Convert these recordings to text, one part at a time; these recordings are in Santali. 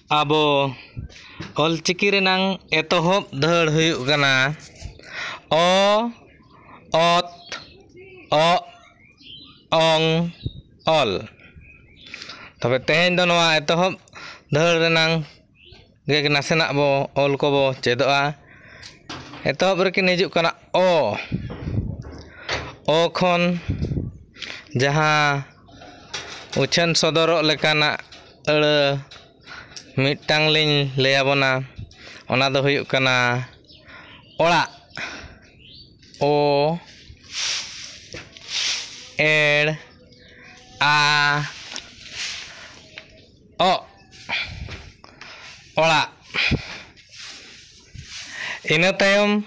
ᱟᱵᱚ ᱚᱞᱪᱤᱠᱤ ᱨᱮᱱᱟᱝ ᱮᱛᱚᱦᱚᱵ ᱫᱷᱟᱹᱲ ᱦᱩᱭᱩᱜ ᱠᱟᱱᱟ ᱚ, ᱚᱛ, ᱚᱜ, ᱚᱝ, ᱚᱞ। ᱛᱚᱵᱮ ᱛᱮᱦᱮᱧ ᱫᱚ ᱱᱚᱣᱟ ᱮᱛᱚᱦᱚᱵ ᱫᱷᱟᱹᱲ ᱨᱮᱱᱟᱝ ᱜᱮ ᱱᱟᱥᱮᱱᱟᱜ ᱵᱚ ᱚᱞ ᱠᱚᱵᱚ ᱪᱮᱫᱚᱜᱼᱟ। ᱮᱛᱚᱦᱚᱵ ᱨᱮᱠᱤᱱ ᱦᱤᱡᱩᱜ ᱠᱟᱱᱟ ᱚ। ᱚ ᱠᱷᱚᱱ ᱡᱟᱦᱟᱸ ᱩᱪᱷᱟᱹᱱ ᱥᱚᱫᱚᱨᱚᱜ ᱞᱮᱠᱟᱱᱟᱜ ᱟᱹᱲᱟᱹ ᱢᱤᱫᱴᱟᱝ ᱞᱤᱧ ᱞᱟᱹᱭᱟᱵᱚᱱᱟ, ᱚᱱᱟ ᱫᱚ ᱦᱩᱭᱩᱜ ᱠᱟᱱᱟ ᱚᱲᱟᱜ। ᱚ, ᱮᱲ, ᱟ, ᱚᱜ, ᱚᱲᱟᱜ। ᱤᱱᱟᱹ ᱛᱟᱭᱚᱢ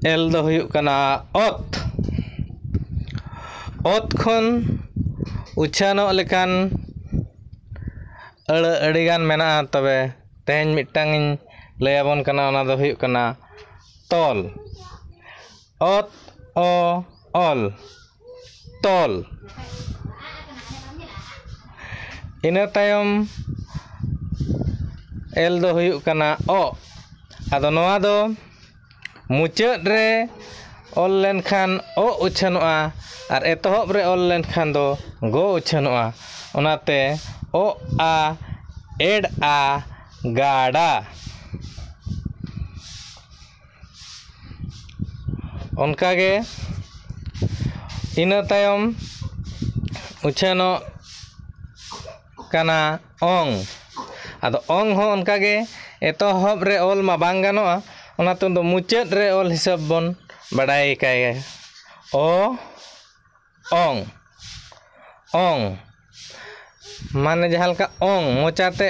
ᱮᱞ ᱫᱚ ᱦᱩᱭᱩᱜ ᱠᱟᱱᱟ ᱚᱛ। ᱚᱛ ᱠᱷᱚᱱ ᱩᱪᱷᱟᱹᱱᱚᱜ ᱞᱮᱠᱟᱱ ᱟᱹᱲᱟᱹ ᱟᱹᱰᱤᱜᱟᱱ ᱢᱮᱱᱟᱜᱼᱟ, ᱛᱚᱵᱮ ᱛᱮᱦᱮᱧ ᱢᱤᱫᱴᱟᱝ ᱤᱧ ᱞᱟᱹᱭᱟᱵᱚᱱ ᱠᱟᱱᱟ, ᱚᱱᱟ ᱫᱚ ᱦᱩᱭᱩᱜ ᱠᱟᱱᱟ ᱛᱚᱞ। ᱚᱛ, ᱚ, ᱚᱞ, ᱛᱚᱞ। ᱤᱱᱟᱹ ᱛᱟᱭᱚᱢ ᱮᱞ ᱫᱚ ᱦᱩᱭᱩᱜ ᱠᱟᱱᱟ ᱚᱜ। ᱟᱫᱚ ᱱᱚᱣᱟ ᱫᱚ ᱢᱩᱪᱟᱹᱫ ᱨᱮ ᱚᱞ ᱞᱮᱱᱠᱷᱟᱱ ᱚ ᱩᱪᱷᱟᱹᱱᱚᱜᱼᱟ, ᱟᱨ eᱛᱚᱦᱚᱵ ᱨᱮ ᱚᱞ ᱞᱮᱱᱠᱷᱟᱱ ᱫᱚ ᱜᱚ ᱩᱪᱷᱟᱹᱱᱚᱜᱼᱟ। ᱚᱱᱟᱛᱮ ᱚᱜ, ᱟ, ᱮᱲ, ᱟ, ᱜᱟᱰᱟ। ᱚᱱᱠᱟᱜᱮ ᱤᱱᱟᱹ ᱛᱟᱭᱚᱢ ᱩᱪᱷᱟᱹᱱᱚᱜ ᱠᱟᱱᱟ ᱚᱝ। ᱟᱫᱚ ᱚᱝ ᱦᱚᱸ ᱚᱱᱠᱟᱜᱮ ᱮᱛᱚᱦᱚᱵ ᱨᱮ ᱚᱞ ᱢᱟ ᱵᱟᱝ ᱜᱟᱱᱚᱜᱼᱟ, ᱚᱱᱟᱛᱮ ᱫᱚ ᱢᱩᱪᱟᱹᱫ ᱨᱮ ᱚᱞ ᱦᱤᱥᱟᱹᱵ ᱵᱚᱱ ᱵᱟᱰᱟᱭ ᱠᱟᱭᱟ। ᱚ, ᱚᱝ, ᱚᱝ, ᱢᱟᱱᱮ ᱡᱟᱦᱟᱸ ᱞᱮᱠᱟ ᱚᱝ ᱢᱚᱪᱟᱛᱮ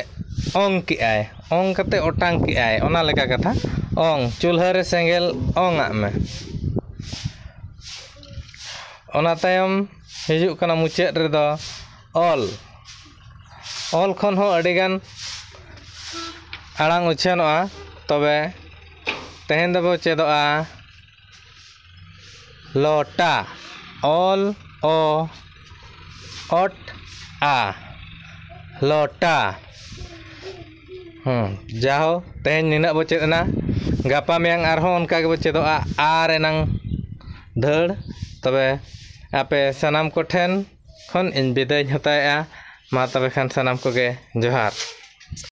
ᱚᱝ ᱠᱮᱜᱼᱟᱭ, ᱚᱝ ᱠᱟᱛᱮ ᱚᱴᱟᱝ ᱠᱮᱜᱼᱟᱭ, ᱚᱱᱟ ᱞᱮᱠᱟ ᱠᱟᱛᱷᱟ ᱚᱝ, ᱪᱩᱞᱦᱟᱹ ᱨᱮ ᱥᱮᱸᱜᱮᱞ ᱚᱝ ᱟᱜ ᱢᱮ। ᱚᱱᱟ ᱛᱟᱭᱚᱢ ᱦᱤᱡᱩᱜ ᱠᱟᱱᱟ ᱢᱩᱪᱟᱹᱫ ᱨᱮᱫᱚ ᱚᱞ। ᱚᱞ ᱠᱷᱚᱱ ᱦᱚᱸ ᱟᱹᱰᱤᱜᱟᱱ ᱟᱲᱟᱝ ᱩᱪᱷᱟᱹᱱᱚᱜᱼᱟ, ᱛᱚᱵᱮ ᱛᱮᱦᱮᱧ ᱫᱚᱵᱚ ᱪᱮᱫᱚᱜᱼᱟ ᱞᱚᱴᱟ। ᱚᱞ, ᱚ, ᱚᱴ, ᱟ, ᱞᱚᱴᱟ। ᱡᱟᱦᱳ ᱛᱮᱦᱮᱧ ᱱᱤᱱᱟᱹᱜ ᱵᱚ ᱪᱮᱫ ᱮᱱᱟ, ᱜᱟᱯᱟ ᱢᱮᱭᱟᱝ ᱟᱨᱦᱚᱸ ᱚᱱᱠᱟ ᱜᱮᱵᱚ ᱪᱮᱫᱚᱜᱼᱟ ᱟ ᱨᱮᱱᱟᱝ ᱫᱷᱟᱹᱲ। ᱛᱚᱵᱮ ᱟᱯᱮ ᱥᱟᱱᱟᱢ ᱠᱚᱴᱷᱮᱱ ᱠᱷᱚᱱ ᱤᱧ ᱵᱤᱫᱟᱹᱭᱧ ᱦᱟᱛᱟᱣᱮᱜᱼᱟ। ᱢᱟ ᱛᱚᱵᱮ ᱠᱷᱟᱱ ᱥᱟᱱᱟᱢ ᱠᱚᱜᱮ ᱡᱚᱦᱟᱨ।